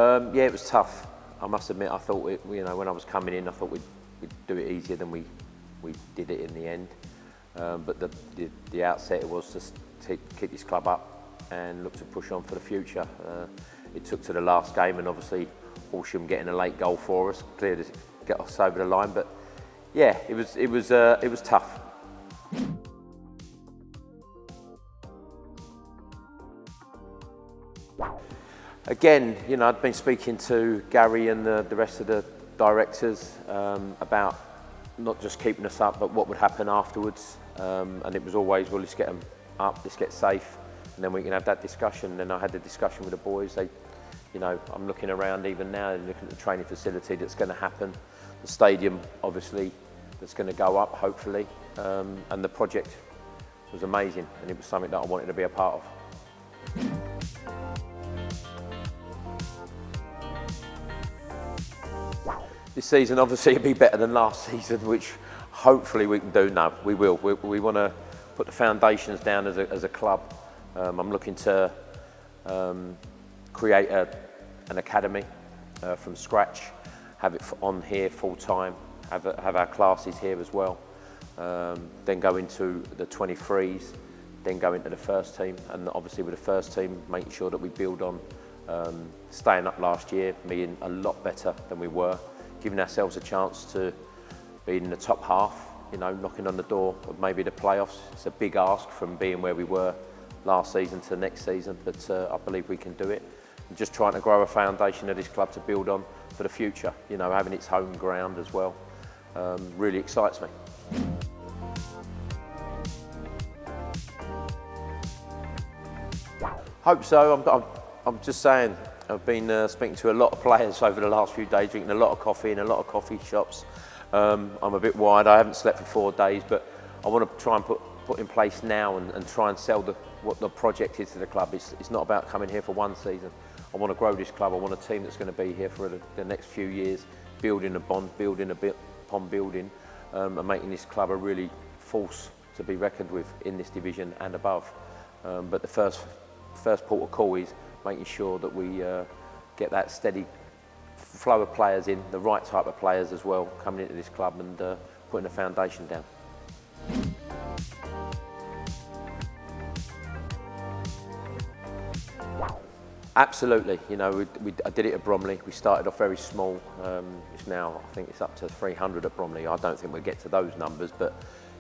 Yeah, it was tough. I must admit, I thought when I was coming in, I thought we'd do it easier than we did it in the end. But the outset was to keep this club up and look to push on for the future. It took to the last game, and obviously Horsham getting a late goal for us cleared us, get us over the line. But yeah, it was tough. Again, I'd been speaking to Gary and the rest of the directors about not just keeping us up, but what would happen afterwards. And it was always, well, let's get them up, let's get safe, and then we can have that discussion. And I had the discussion with the boys. I'm looking around even now, looking at the training facility that's going to happen, the stadium, obviously, that's going to go up, hopefully. And the project was amazing, and it was something that I wanted to be a part of. This season, obviously, it'll be better than last season, which hopefully we can do. No, we will. We want to put the foundations down as a club. I'm looking to create an academy from scratch, have it on here full time, have our classes here as well. Then go into the 23s, then go into the first team, and obviously with the first team, making sure that we build on staying up last year, being a lot better than we were, giving ourselves a chance to be in the top half, knocking on the door of maybe the playoffs. It's a big ask from being where we were last season to next season, but I believe we can do it. And just trying to grow a foundation of this club to build on for the future, having its home ground as well, really excites me. Hope so. I'm just saying, I've been speaking to a lot of players over the last few days, drinking a lot of coffee in a lot of coffee shops. I'm a bit wired. I haven't slept for 4 days, but I want to try and put in place now and try and sell what the project is to the club. It's not about coming here for one season. I want to grow this club. I want a team that's going to be here for the next few years, building upon building, and making this club a really force to be reckoned with in this division and above. But the first port of call is making sure that we get that steady flow of players in, the right type of players as well, coming into this club and putting a foundation down. Absolutely. I did it at Bromley. We started off very small. It's now, I think it's up to 300 at Bromley. I don't think we'll get to those numbers, but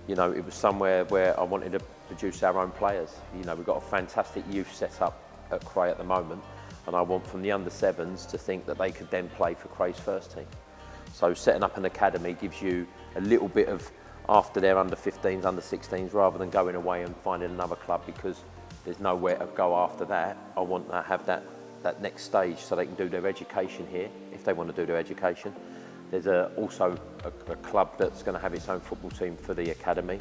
it was somewhere where I wanted to produce our own players. We've got a fantastic youth set up at Cray at the moment, and I want from the under-7s to think that they could then play for Cray's first team. So setting up an academy gives you a little bit of after their under-15s, under-16s, rather than going away and finding another club, because there's nowhere to go after that. I want to have that next stage so they can do their education here, if they want to do their education. There's also a club that's going to have its own football team for the academy.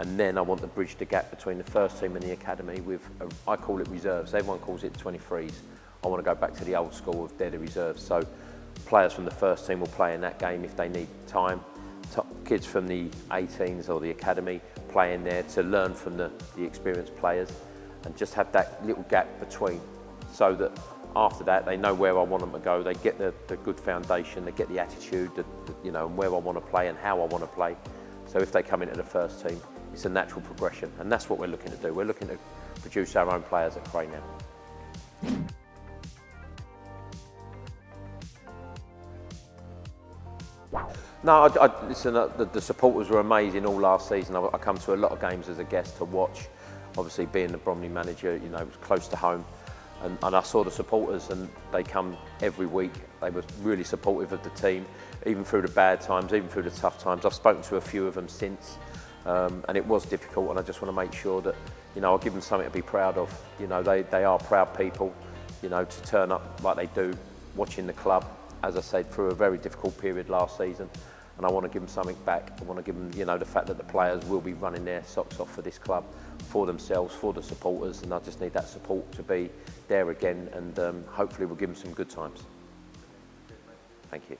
And then I want to bridge the gap between the first team and the academy with, I call it reserves. Everyone calls it 23s. I want to go back to the old school of they're the reserves. So players from the first team will play in that game if they need time. Kids from the 18s or the academy play in there to learn from the experienced players, and just have that little gap between, so that after that they know where I want them to go. They get the good foundation, they get the attitude, and where I want to play and how I want to play. So if they come into the first team, it's a natural progression, and that's what we're looking to do. We're looking to produce our own players at Cray now. No, listen, the supporters were amazing all last season. I come to a lot of games as a guest to watch. Obviously, being the Bromley manager, it was close to home. And I saw the supporters, and they come every week. They were really supportive of the team, even through the bad times, even through the tough times. I've spoken to a few of them since, and it was difficult, and I just want to make sure that, I'll give them something to be proud of. They are proud people, to turn up like they do, watching the club, as I said, through a very difficult period last season. And I want to give them something back. I want to give them, the fact that the players will be running their socks off for this club, for themselves, for the supporters, and I just need that support to be there again, and hopefully we'll give them some good times. Thank you.